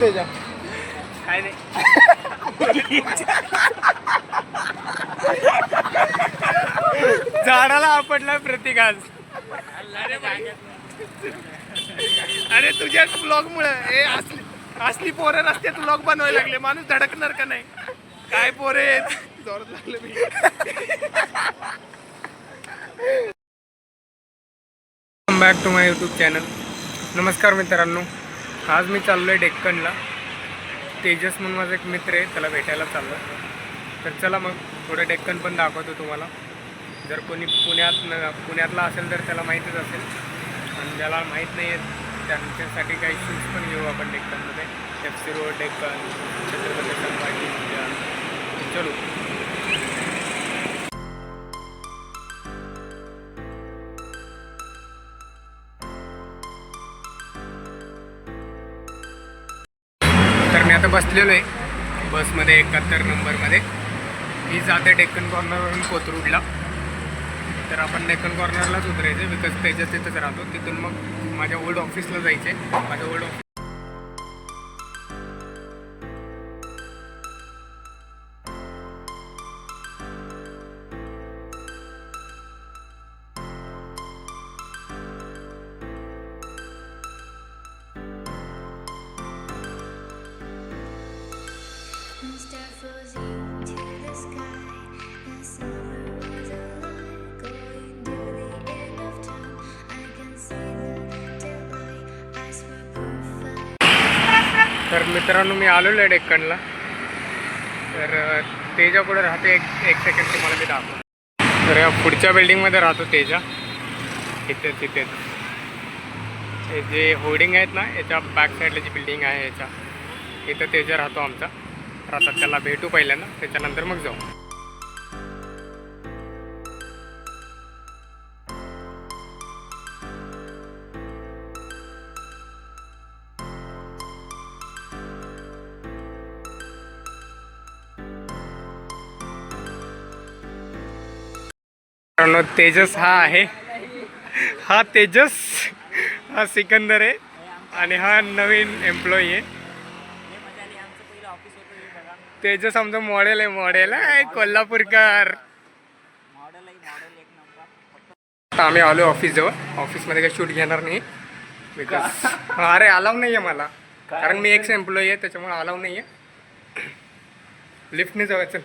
काय नाही. झाडाला आपटला प्रतीक आज. अरे तुझ्या ब्लॉग मुळे असली पोरं रस्त्यात ब्लॉग बनवायला लागले. माणूस धडकणार का नाही? काय पोरे जोरात लागले मी. Back to my YouTube channel. नमस्कार मित्रांनो, आज मी चाललो आहे डेक्कनला. तेजस म्हणून माझा एक मित्र आहे, त्याला भेटायला चाललो. तर चला मग थोडं डेक्कन पण दाखवतो तुम्हाला. जर कोणी पुण्यातला असेल तर त्याला माहीतच असेल, आणि ज्याला माहीत नाही आहे त्यांच्यासाठी काही शूज पण घेऊ आपण डेक्कनमध्ये. FC रोड, डेक्कन, छत्रपती संभाजी उद्यान. चलो. तर मी आता बसलेलो आहे बसमध्ये 71 नंबरमध्ये. ही जाते डेक्कन कॉर्नरवरून कोथरूडला. तर आपण डेक्कन कॉर्नरलाच उतरायचं, बिकॉज त्याच्यात तिथंच राहतो. तिथून मग माझ्या ओल्ड ऑफिसला जायचं आहे. माझ्या ओल्ड ऑफिस तर मित्रांनो, मी आलेलो आहे डेक्कनला. तर तेजा पुढे राहते. एक सेकंड तुम्हाला मी दाखवतो. तर या पुढच्या बिल्डिंगमध्ये राहतो तेजा. तिथेच हे जे होर्डिंग आहेत ना, याच्या बॅक साईडला जी बिल्डिंग आहे याच्या इथं तेजा राहतो आमचा. तर आता त्याला भेटू पहिल्यांदा, त्याच्यानंतर मग जाऊ. तेजस हा आहे. हा तेजस, हा सिकंदर आहे, आणि हा नवीन एम्प्लॉई आहे. तेजस आमचा मॉडेल आहे कोल्हापूरकर. आता आम्ही आलो ऑफिसजवळ. ऑफिसमध्ये काही शूट घेणार नाही बिकॉज अरे अलाव नाही आहे मला, कारण मी एक्स एम्प्लॉई आहे, त्याच्यामुळे अलाव नाही आहे. लिफ्टने जायचं.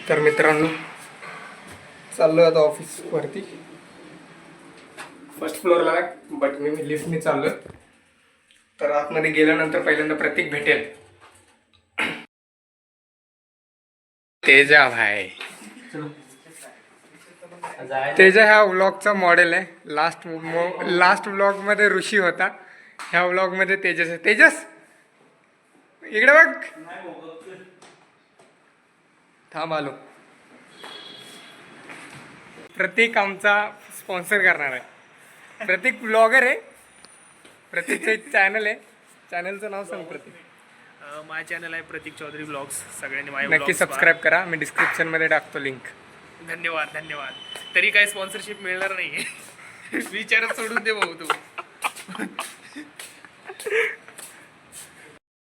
तर मित्रांनो, चाललो आता ऑफिसवरती. फर्स्ट फ्लोअरला आहे, बट मी लिफ्टने चाललो. तर आतमध्ये गेल्यानंतर पहिल्यांदा प्रतीक भेटेल. तेजा भाई, तेजा ह्या व्लॉगचा मॉडेल आहे. लास्ट व्लॉगमध्ये ऋषी होता, ह्या व्लॉगमध्ये तेजस आहे. तेजस इकडे बघ. थांब आलो. प्रतीक आमचा स्पॉन्सर करणार आहे. प्रतीक ब्लॉगर आहे. प्रतीकचं एक चॅनल आहे. चॅनलचं नाव सांग प्रतीक. माझं चॅनल आहे प्रतीक चौधरी ब्लॉग्स. सगळ्यांनी माझे नक्की सबस्क्राईब करा. मी डिस्क्रिप्शनमध्ये टाकतो लिंक. धन्यवाद. तरी काही स्पॉन्सरशिप मिळणार नाही. विचारच सोडून दे भाऊ तू.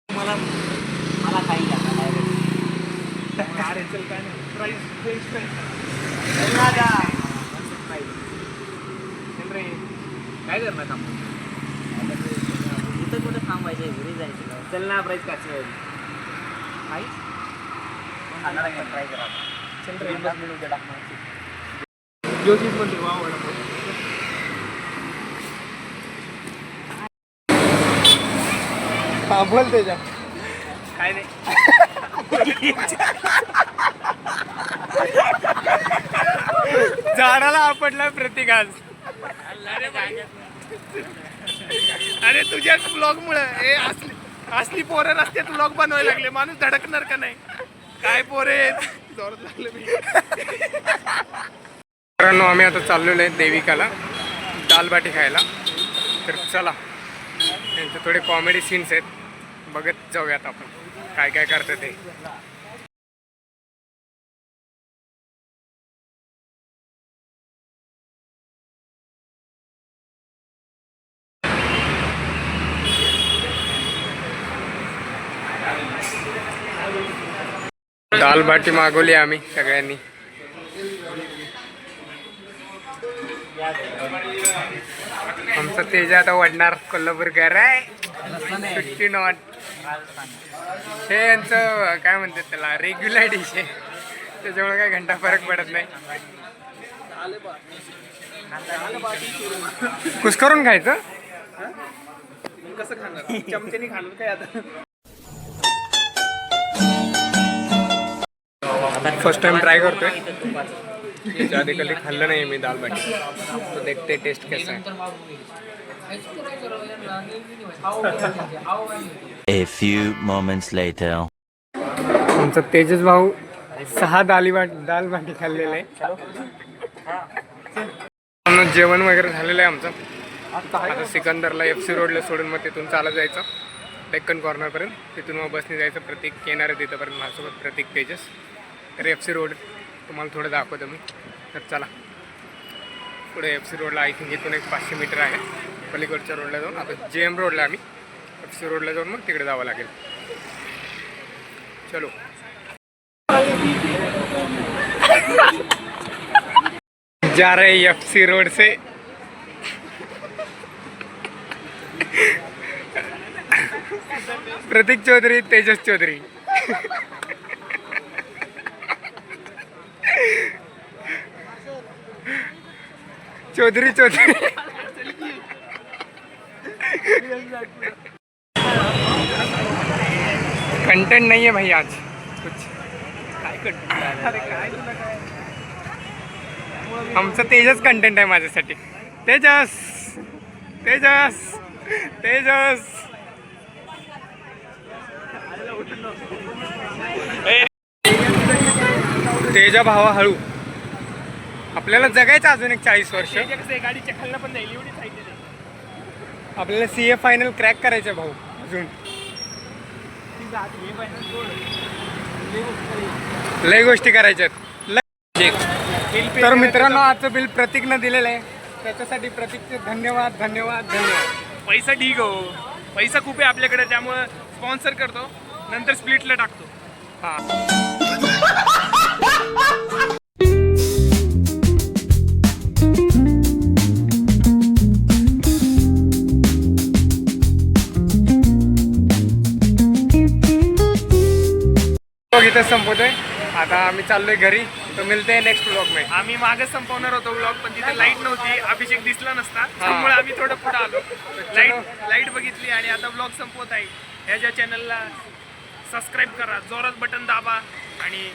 मला काही अरे चल काय नाही. प्राईस काय करणार थांब. इथं कुठं थांबायचं, घरी जायचं. चल ना, प्राईस काच ट्राय करा. चल रे, 10 मिनिटं टाकणार. जोशीच म्हणते वा वडापाव. हा बोल तेजा. काय नाही. झाडाला आपटला प्रतीक आज. अरे तुझ्या ब्लॉग मुळे असली पोरं रस्त्यात ब्लॉग बनवायला लागले. माणूस धडकणार का नाही? काय पोरे जोरात लागले मी. मित्रांनो, आम्ही आता चाललेलो आहे देविकाला दालबाटी खायला. तर चला, त्यांचे थोडे कॉमेडी सीन्स आहेत, बघत जाऊयात आपण काय काय करतं ते. दाल बाटी मागवली आम्ही सगळ्यांनी. आमचं तेज आता वाढणार कोल्हापूरकर आहे. सुट्टी नॉट हे यांचं काय म्हणतात त्याला रेग्युलर डिश आहे, त्याच्यामुळे काही घंटा फरक पडत नाही. कुस करून खायचं कसं खाणार चमच्याने खाल्लं काय आता. फर्स्ट टाइम ट्राय करतोय. त्याच्या आधी कधी खाल्लं नाही मी दाल बाटी, तो देखते टेस्ट कैसा है. A few moments later. आमचा तेजस भाऊ 6 दाल बाटी खाल्लेलं आहे. जेवण वगैरे झालेलं आहे आमचं. आता सिकंदरला FC रोडला सोडून मग तिथून चालत जायचं डेक्कन कॉर्नरपर्यंत. तिथून मग बसने जायचं. प्रतीक येणार आहे तिथंपर्यंत माझ्यासोबत, प्रतीक तेजस. तर FC रोड तुम्हाला थोडं दाखवतो मी. तर चला पुढे FC रोडला आय थिंक इथून एक 500 मीटर आहे. पलीकडच्या रोडला जाऊन आता JM रोडला आम्ही FC रोडला जाऊन मग तिकडे जावं लागेल. चलो जा रहे FC रोड से. प्रतीक चौधरी, तेजस चौधरी. चौधरी चौधरी. कंटेंट नहीं है भाई आज कुछ. काय कंटेंट अरे काय तुला काय आमचं तेजस कंटेंट आहे माझ्यासाठी. तेजस तेजस तेजस. तेजा भावा हळू. आपल्याला जगायचं अजून एक 40 वर्ष. गाडीच्या खालनं पण जाईल एवढी साईड. आपल्याला CA फायनल क्रॅक करायचं भाऊ अजून. लय गोष्टी करायच्यात. तर मित्रांनो आजचं बिल प्रतीकनं दिलेलं आहे, त्याच्यासाठी प्रतीकचे धन्यवाद धन्यवाद धन्यवाद. पैसा ठीक हो, पैसा खूप आहे आपल्याकडे, त्यामुळं स्पॉन्सर करतो, नंतर स्प्लिटला टाकतो. हां इथं संपवतोय. आता आम्ही चाललोय घरी. तो मिळते नेक्स्ट ब्लॉग में. आम्ही मागच संपवणार होतो ब्लॉग, पण तिथे लाईट नव्हती, अभिषेक दिसला नसता, त्यामुळे आम्ही थोडं पुढे आलो. लाईट बघितली आणि आता ब्लॉग संपवत आहे. ह्याच्या चॅनलला सबस्क्राईब करा, जोरात बटन दाबा आणि